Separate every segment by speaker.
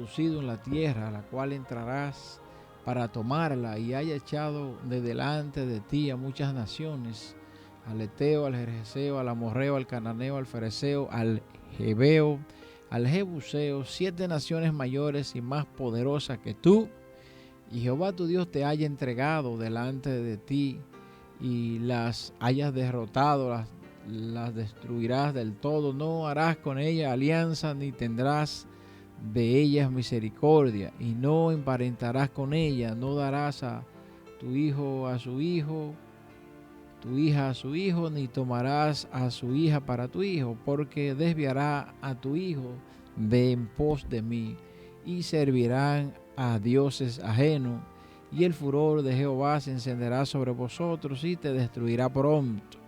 Speaker 1: introducido en la tierra, a la cual entrarás para tomarla, y haya echado de delante de ti a muchas naciones, al Eteo, al Gergeseo, al Amorreo, al Cananeo, al Fereceo, al Jebeo, al Jebuseo, 7 naciones mayores y más poderosas que tú, y Jehová tu Dios te haya entregado delante de ti, y las hayas derrotado, las destruirás del todo. No harás con ellas alianza, ni tendrás de ellas misericordia, y no emparentarás con ellas. No darás a tu hijo a su hijo, tu hija a su hijo, ni tomarás a su hija para tu hijo, porque desviará a tu hijo de en pos de mí, y servirán a dioses ajenos, y el furor de Jehová se encenderá sobre vosotros y te destruirá pronto.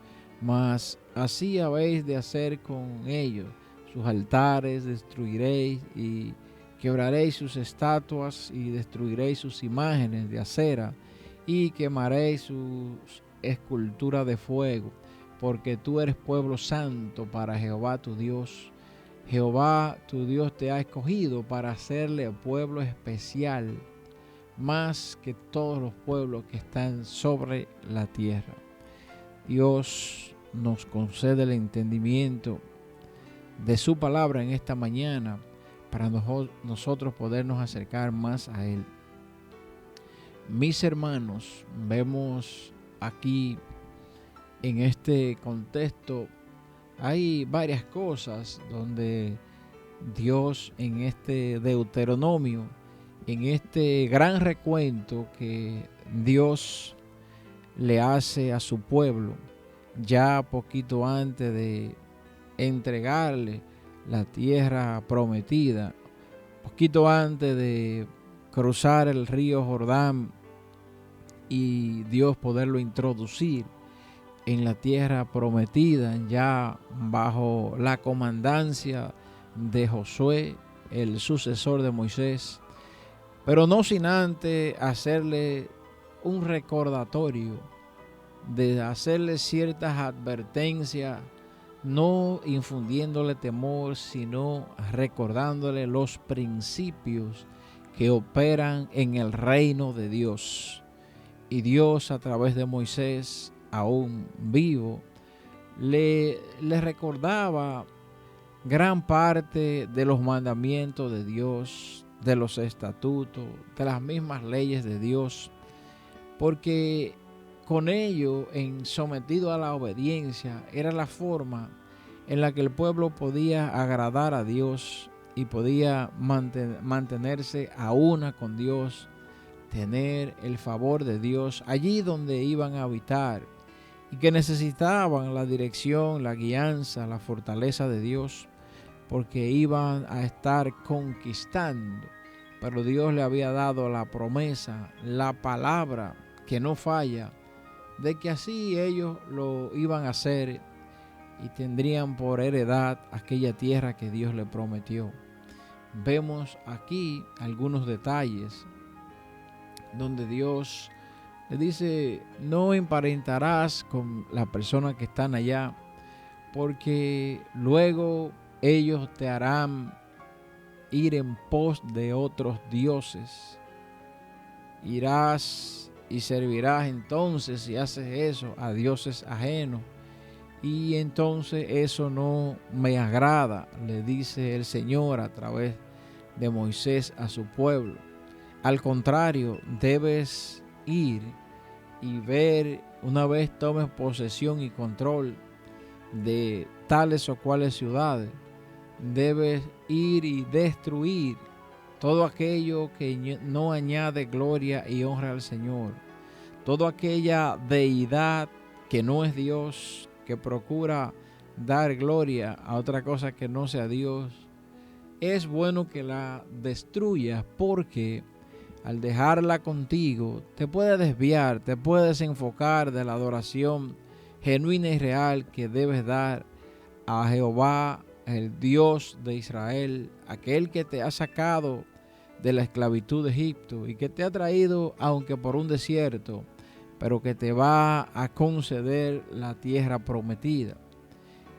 Speaker 1: Mas así habéis de hacer con ellos: sus altares destruiréis, y quebraréis sus estatuas, y destruiréis sus imágenes de acera, y quemaréis sus esculturas de fuego, porque tú eres pueblo santo para Jehová tu Dios. Jehová tu Dios te ha escogido para hacerle pueblo especial, más que todos los pueblos que están sobre la tierra. Dios nos concede el entendimiento de su palabra en esta mañana, para nosotros podernos acercar más a Él. Mis hermanos, vemos aquí en este contexto, hay varias cosas donde Dios, en este Deuteronomio, en este gran recuento que Dios le hace a su pueblo, ya poquito antes de entregarle la tierra prometida, poquito antes de cruzar el río Jordán y Dios poderlo introducir en la tierra prometida, ya bajo la comandancia de Josué, el sucesor de Moisés, pero no sin antes hacerle un recordatorio, de hacerle ciertas advertencias, no infundiéndole temor, sino recordándole los principios que operan en el reino de Dios. Y Dios, a través de Moisés, aún vivo, le recordaba gran parte de los mandamientos de Dios, de los estatutos, de las mismas leyes de Dios, porque con ello, en sometido a la obediencia, era la forma en la que el pueblo podía agradar a Dios y podía mantenerse a una con Dios, tener el favor de Dios allí donde iban a habitar, y que necesitaban la dirección, la guianza, la fortaleza de Dios, porque iban a estar conquistando. Pero Dios le había dado la promesa, la palabra que no falla, de que así ellos lo iban a hacer y tendrían por heredad aquella tierra que Dios le prometió. Vemos aquí algunos detalles donde Dios le dice: no emparentarás con la persona que están allá, porque luego ellos te harán ir en pos de otros dioses. Irás y servirás entonces, si haces eso, a dioses ajenos, y entonces eso no me agrada, le dice el Señor a través de Moisés a su pueblo. Al contrario, debes ir y ver, una vez tomes posesión y control de tales o cuales ciudades, debes ir y destruir todo aquello que no añade gloria y honra al Señor, toda aquella deidad que no es Dios, que procura dar gloria a otra cosa que no sea Dios. Es bueno que la destruyas, porque al dejarla contigo te puede desviar, te puedes enfocar de la adoración genuina y real que debes dar a Jehová, el Dios de Israel, aquel que te ha sacado de la esclavitud de Egipto y que te ha traído, aunque por un desierto, pero que te va a conceder la tierra prometida.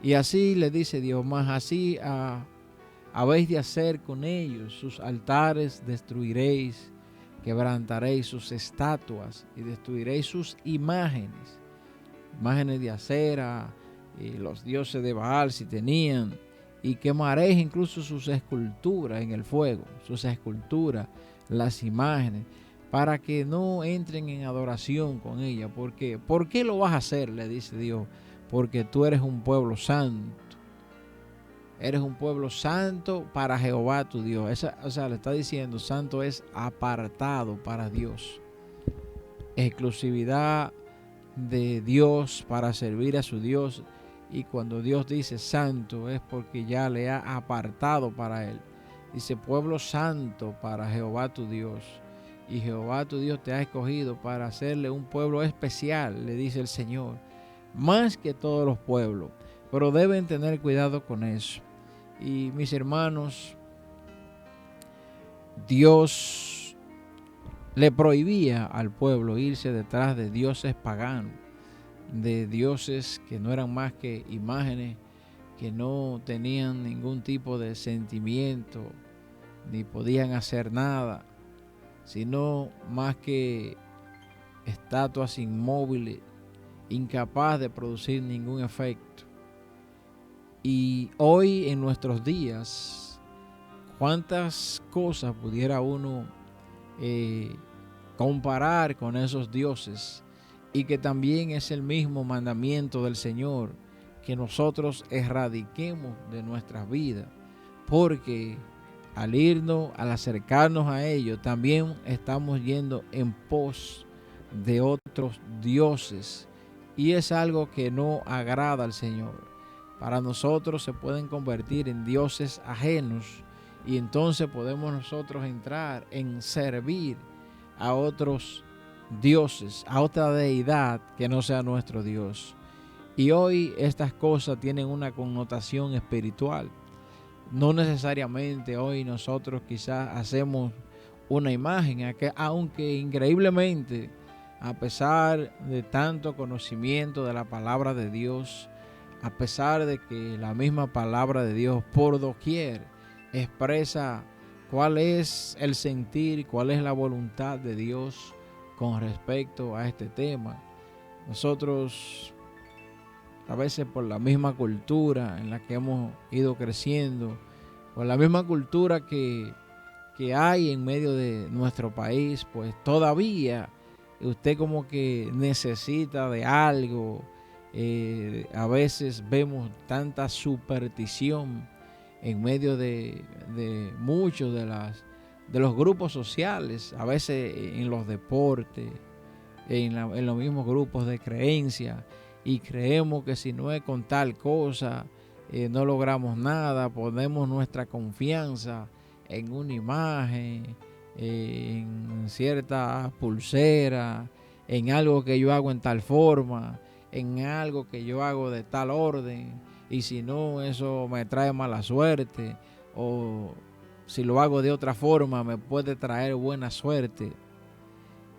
Speaker 1: Y así le dice Dios: más así habéis de hacer con ellos? Sus altares destruiréis, quebrantaréis sus estatuas y destruiréis sus imágenes de acera, y los dioses de Baal si tenían, y quemaréis incluso sus esculturas en el fuego, sus esculturas, las imágenes, para que no entren en adoración con ella. Porque, ¿por qué lo vas a hacer?, le dice Dios. Porque tú eres un pueblo santo. Eres un pueblo santo para Jehová tu Dios. Le está diciendo, santo es apartado para Dios. Exclusividad de Dios para servir a su Dios. Y cuando Dios dice santo es porque ya le ha apartado para él. Dice pueblo santo para Jehová tu Dios. Y Jehová tu Dios te ha escogido para hacerle un pueblo especial, le dice el Señor, más que todos los pueblos. Pero deben tener cuidado con eso. Y mis hermanos, Dios le prohibía al pueblo irse detrás de dioses paganos, de dioses que no eran más que imágenes, que no tenían ningún tipo de sentimiento, ni podían hacer nada, sino más que estatuas inmóviles, incapaz de producir ningún efecto. Y hoy en nuestros días, ¿cuántas cosas pudiera uno comparar con esos dioses? Y que también es el mismo mandamiento del Señor, que nosotros erradiquemos de nuestras vidas, porque al acercarnos a ellos, también estamos yendo en pos de otros dioses, y es algo que no agrada al Señor. Para nosotros se pueden convertir en dioses ajenos, y entonces podemos nosotros entrar en servir a otros dioses, a otra deidad que no sea nuestro Dios. Y hoy estas cosas tienen una connotación espiritual. No necesariamente hoy nosotros quizás hacemos una imagen, aunque increíblemente, a pesar de tanto conocimiento de la palabra de Dios, a pesar de que la misma palabra de Dios por doquier expresa cuál es el sentir, cuál es la voluntad de Dios con respecto a este tema, nosotros a veces por la misma cultura en la que hemos ido creciendo, por la misma cultura que hay en medio de nuestro país, pues todavía usted como que necesita de algo. A veces vemos tanta superstición en medio de muchos de los grupos sociales, a veces en los deportes, en los mismos grupos de creencia, y creemos que si no es con tal cosa, no logramos nada. Ponemos nuestra confianza en una imagen, en cierta pulsera, en algo que yo hago en tal forma, en algo que yo hago de tal orden, y si no, eso me trae mala suerte, o si lo hago de otra forma me puede traer buena suerte.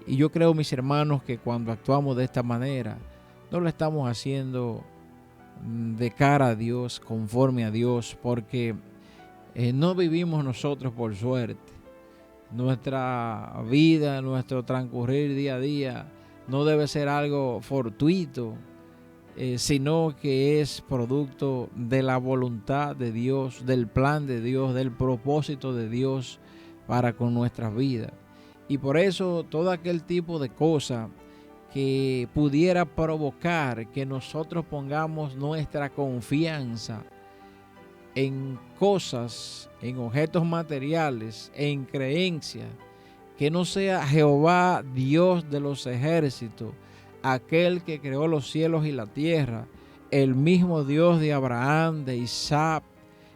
Speaker 1: Y yo creo, mis hermanos, que cuando actuamos de esta manera, no lo estamos haciendo de cara a Dios, conforme a Dios, porque no vivimos nosotros por suerte. Nuestra vida, nuestro transcurrir día a día, no debe ser algo fortuito, sino que es producto de la voluntad de Dios, del plan de Dios, del propósito de Dios para con nuestras vidas. Y por eso todo aquel tipo de cosa que pudiera provocar que nosotros pongamos nuestra confianza en cosas, en objetos materiales, en creencias, que no sea Jehová, Dios de los ejércitos, aquel que creó los cielos y la tierra, el mismo Dios de Abraham, de Isaac,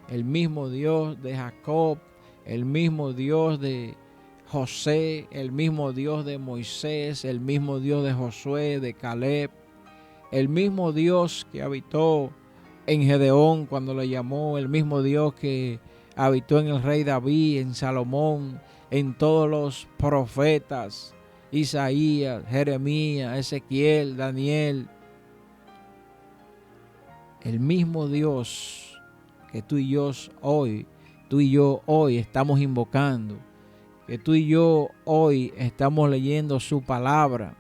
Speaker 1: el mismo Dios de Jacob, el mismo Dios de José, el mismo Dios de Moisés, el mismo Dios de Josué, de Caleb, el mismo Dios que habitó en Gedeón cuando le llamó, el mismo Dios que habitó en el rey David, en Salomón, en todos los profetas, Isaías, Jeremías, Ezequiel, Daniel. El mismo Dios que tú y yo hoy tú y yo hoy estamos invocando, que tú y yo hoy estamos leyendo su palabra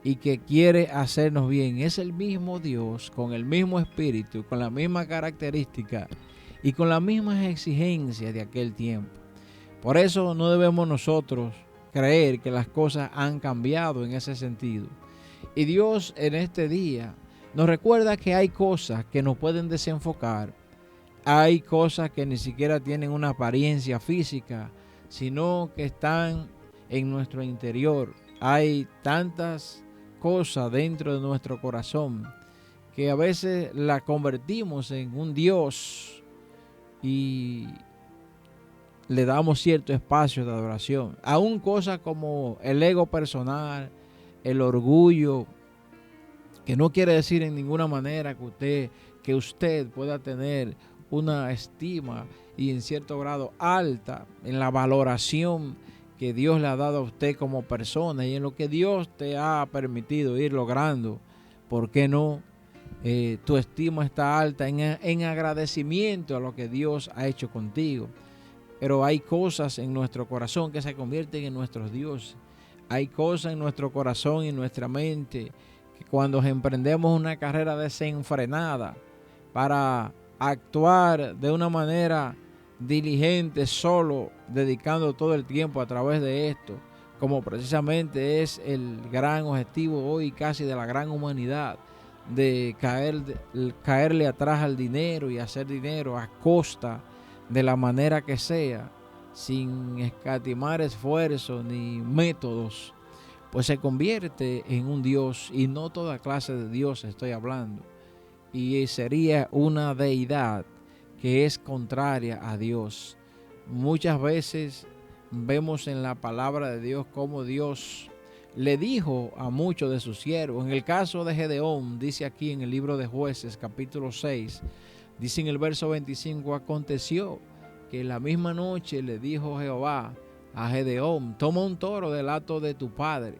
Speaker 1: y que quiere hacernos bien. Es el mismo Dios, con el mismo espíritu, con la misma característica y con las mismas exigencias de aquel tiempo. Por eso no debemos nosotros creer que las cosas han cambiado en ese sentido. Y Dios en este día nos recuerda que hay cosas que nos pueden desenfocar. Hay cosas que ni siquiera tienen una apariencia física, sino que están en nuestro interior. Hay tantas cosas dentro de nuestro corazón que a veces la convertimos en un Dios y le damos cierto espacio de adoración. Aún cosas como el ego personal, el orgullo, que no quiere decir en ninguna manera que usted pueda tener una estima y en cierto grado alta en la valoración que Dios le ha dado a usted como persona y en lo que Dios te ha permitido ir logrando. ¿Por qué no? Tu estima está alta en agradecimiento a lo que Dios ha hecho contigo. Pero hay cosas en nuestro corazón que se convierten en nuestros dioses. Hay cosas en nuestro corazón y en nuestra mente que cuando emprendemos una carrera desenfrenada para actuar de una manera diligente, solo, dedicando todo el tiempo a través de esto, como precisamente es el gran objetivo hoy casi de la gran humanidad, de caerle atrás al dinero y hacer dinero a costa de la manera que sea, sin escatimar esfuerzos ni métodos, pues se convierte en un Dios, y no toda clase de Dios estoy hablando, y sería una deidad que es contraria a Dios. Muchas veces vemos en la palabra de Dios cómo Dios le dijo a muchos de sus siervos. En el caso de Gedeón, dice aquí en el libro de Jueces, capítulo 6, dice en el verso 25, aconteció que la misma noche le dijo Jehová a Gedeón, toma un toro del hato de tu padre,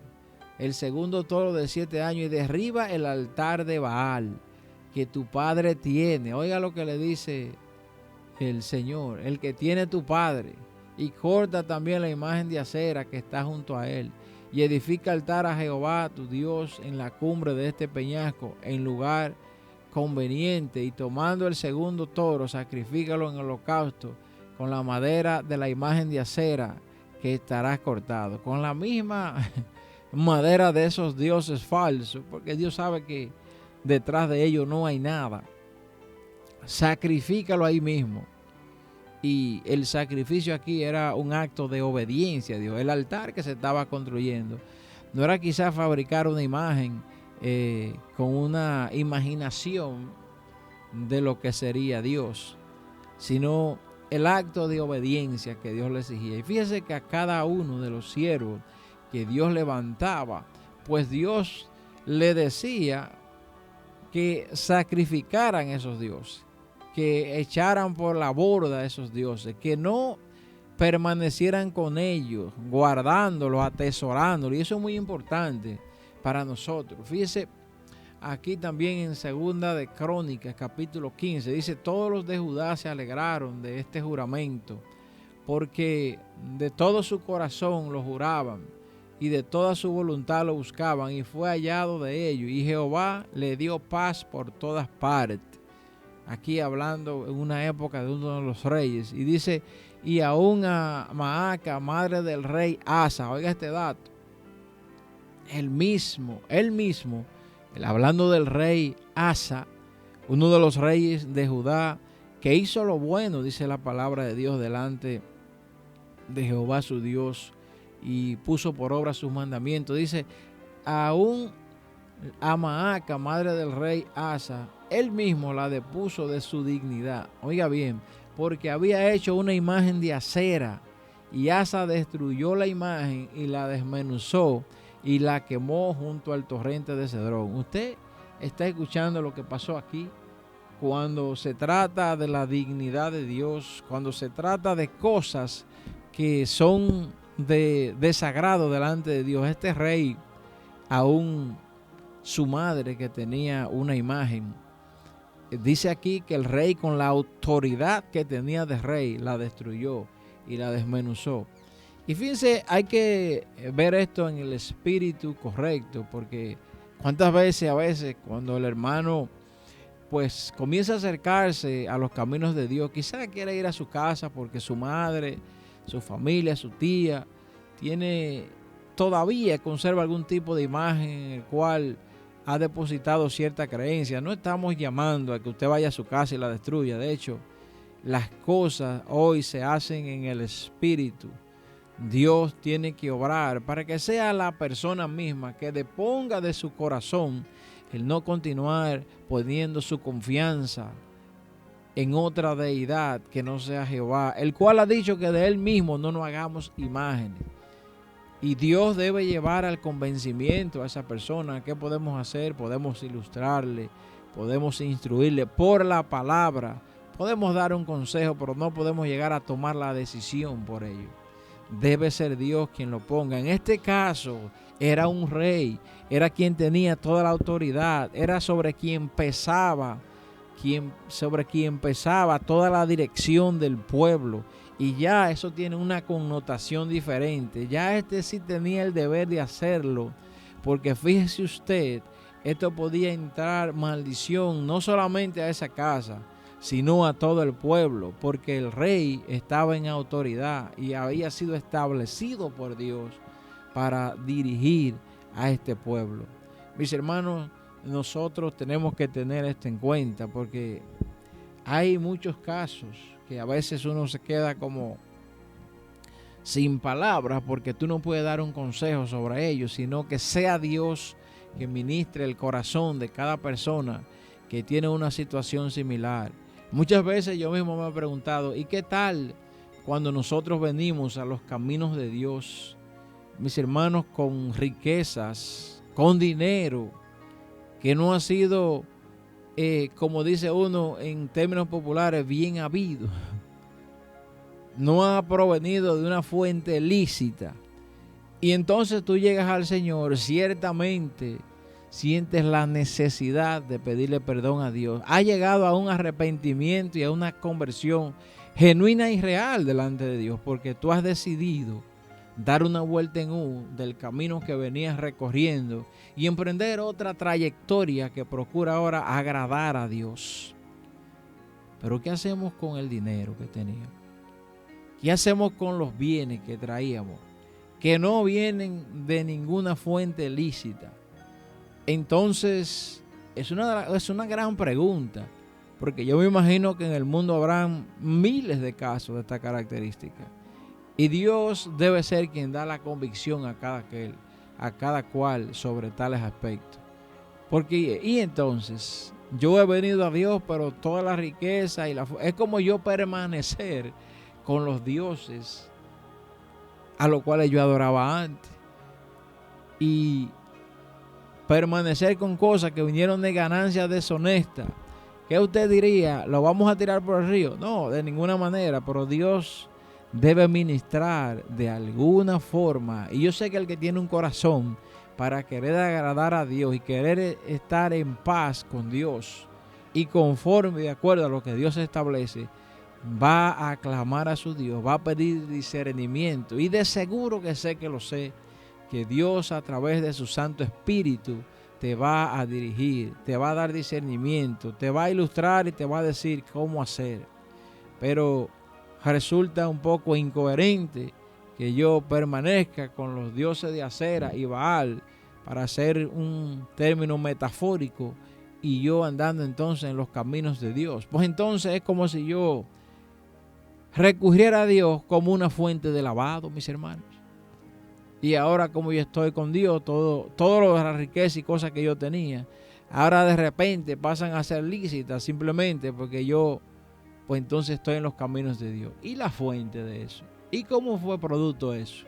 Speaker 1: el segundo toro de 7 años, y derriba el altar de Baal que tu padre tiene. Oiga lo que le dice el Señor, el que tiene tu padre, y corta también la imagen de acera que está junto a él, y edifica altar a Jehová tu Dios en la cumbre de este peñasco, en lugar conveniente, y tomando el segundo toro, sacrifícalo en holocausto con la madera de la imagen de acera que estarás cortado, con la misma madera de esos dioses falsos, porque Dios sabe que detrás de ellos no hay nada. Sacrifícalo ahí mismo. Y el sacrificio aquí era un acto de obediencia a Dios. El altar que se estaba construyendo no era quizás fabricar una imagen con una imaginación de lo que sería Dios, sino el acto de obediencia que Dios le exigía. Y fíjese que a cada uno de los siervos que Dios levantaba, pues Dios le decía que sacrificaran esos dioses, que echaran por la borda esos dioses, que no permanecieran con ellos, guardándolos, atesorándolos. Y eso es muy importante para nosotros. Fíjese, aquí también en Segunda de Crónicas, capítulo 15, dice, todos los de Judá se alegraron de este juramento, porque de todo su corazón lo juraban, y de toda su voluntad lo buscaban, y fue hallado de ellos, y Jehová le dio paz por todas partes. Aquí hablando en una época de uno de los reyes, y dice, y aún a Maaca, madre del rey Asa, oiga este dato, él mismo, hablando del rey Asa, uno de los reyes de Judá, que hizo lo bueno, dice la palabra de Dios, delante de Jehová su Dios, y puso por obra sus mandamientos. Dice, aún a Maaca, madre del rey Asa, él mismo la depuso de su dignidad. Oiga bien, porque había hecho una imagen de acera, y Asa destruyó la imagen y la desmenuzó y la quemó junto al torrente de Cedrón. Usted está escuchando lo que pasó aquí. Cuando se trata de la dignidad de Dios, cuando se trata de cosas que son de desagrado delante de Dios, este rey, aún su madre que tenía una imagen, dice aquí que el rey, con la autoridad que tenía de rey, la destruyó y la desmenuzó. Y fíjense, hay que ver esto en el espíritu correcto, porque cuántas veces, cuando el hermano pues comienza a acercarse a los caminos de Dios, quizá quiere ir a su casa porque su madre, su familia, su tía, todavía conserva algún tipo de imagen en el cual ha depositado cierta creencia. No estamos llamando a que usted vaya a su casa y la destruya. De hecho, las cosas hoy se hacen en el espíritu. Dios tiene que obrar para que sea la persona misma que deponga de su corazón el no continuar poniendo su confianza en otra deidad que no sea Jehová, el cual ha dicho que de él mismo no nos hagamos imágenes. Y Dios debe llevar al convencimiento a esa persona. ¿Qué podemos hacer? Podemos ilustrarle, podemos instruirle por la palabra, podemos dar un consejo, pero no podemos llegar a tomar la decisión por ello. Debe ser Dios quien lo ponga. En este caso era un rey, era quien tenía toda la autoridad, era sobre quien pesaba toda la dirección del pueblo. Y ya eso tiene una connotación diferente. Ya sí tenía el deber de hacerlo, porque fíjese usted, esto podía entrar maldición no solamente a esa casa, sino a todo el pueblo, porque el rey estaba en autoridad y había sido establecido por Dios para dirigir a este pueblo. Mis hermanos, nosotros tenemos que tener esto en cuenta, porque hay muchos casos que a veces uno se queda como sin palabras, porque tú no puedes dar un consejo sobre ellos, sino que sea Dios que ministre el corazón de cada persona que tiene una situación similar. Muchas veces yo mismo me he preguntado, ¿y qué tal cuando nosotros venimos a los caminos de Dios, mis hermanos, con riquezas, con dinero, que no ha sido, como dice uno en términos populares, bien habido? No ha provenido de una fuente lícita. Y entonces tú llegas al Señor, ciertamente sientes la necesidad de pedirle perdón a Dios. Ha llegado a un arrepentimiento y a una conversión genuina y real delante de Dios, porque tú has decidido dar una vuelta en U del camino que venías recorriendo y emprender otra trayectoria que procura ahora agradar a Dios. Pero ¿qué hacemos con el dinero que teníamos? ¿Qué hacemos con los bienes que traíamos, que no vienen de ninguna fuente lícita? Entonces, es una gran pregunta, porque yo me imagino que en el mundo habrán miles de casos de esta característica. Y Dios debe ser quien da la convicción a cada cual sobre tales aspectos. Porque, y entonces, yo he venido a Dios, pero toda la riqueza es como yo permanecer con los dioses a los cuales yo adoraba antes. Y permanecer con cosas que vinieron de ganancias deshonestas. ¿Qué usted diría? ¿Lo vamos a tirar por el río? No, de ninguna manera, pero Dios debe ministrar de alguna forma. Y yo sé que el que tiene un corazón para querer agradar a Dios y querer estar en paz con Dios y conforme de acuerdo a lo que Dios establece, va a clamar a su Dios, va a pedir discernimiento. Y de seguro que sé que lo sé, que Dios a través de su Santo Espíritu te va a dirigir, te va a dar discernimiento, te va a ilustrar y te va a decir cómo hacer. Pero resulta un poco incoherente que yo permanezca con los dioses de Acera y Baal, para hacer un término metafórico, y yo andando entonces en los caminos de Dios. Pues entonces es como si yo recurriera a Dios como una fuente de lavado, mis hermanos. Y ahora, como yo estoy con Dios, todo la riqueza y cosas que yo tenía, ahora de repente pasan a ser lícitas simplemente porque yo, pues entonces estoy en los caminos de Dios. ¿Y la fuente de eso? ¿Y cómo fue producto de eso?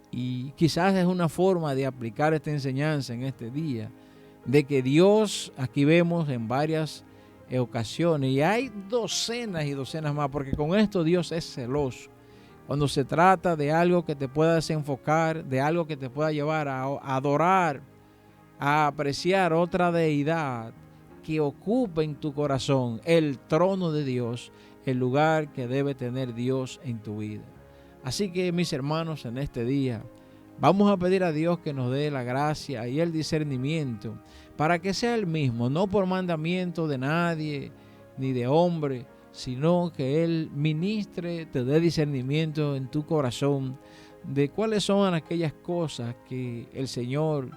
Speaker 1: Y quizás es una forma de aplicar esta enseñanza en este día, de que Dios, aquí vemos en varias ocasiones, y hay docenas y docenas más, porque con esto Dios es celoso. Cuando se trata de algo que te pueda desenfocar, de algo que te pueda llevar a adorar, a apreciar otra deidad que ocupe en tu corazón el trono de Dios, el lugar que debe tener Dios en tu vida. Así que, mis hermanos, en este día vamos a pedir a Dios que nos dé la gracia y el discernimiento para que sea Él mismo, no por mandamiento de nadie ni de hombre, sino que Él ministre, te dé discernimiento en tu corazón de cuáles son aquellas cosas que el Señor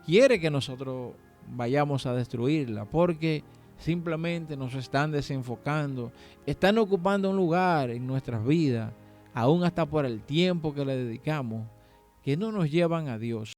Speaker 1: quiere que nosotros vayamos a destruirla, porque simplemente nos están desenfocando, están ocupando un lugar en nuestras vidas, aún hasta por el tiempo que le dedicamos, que no nos llevan a Dios.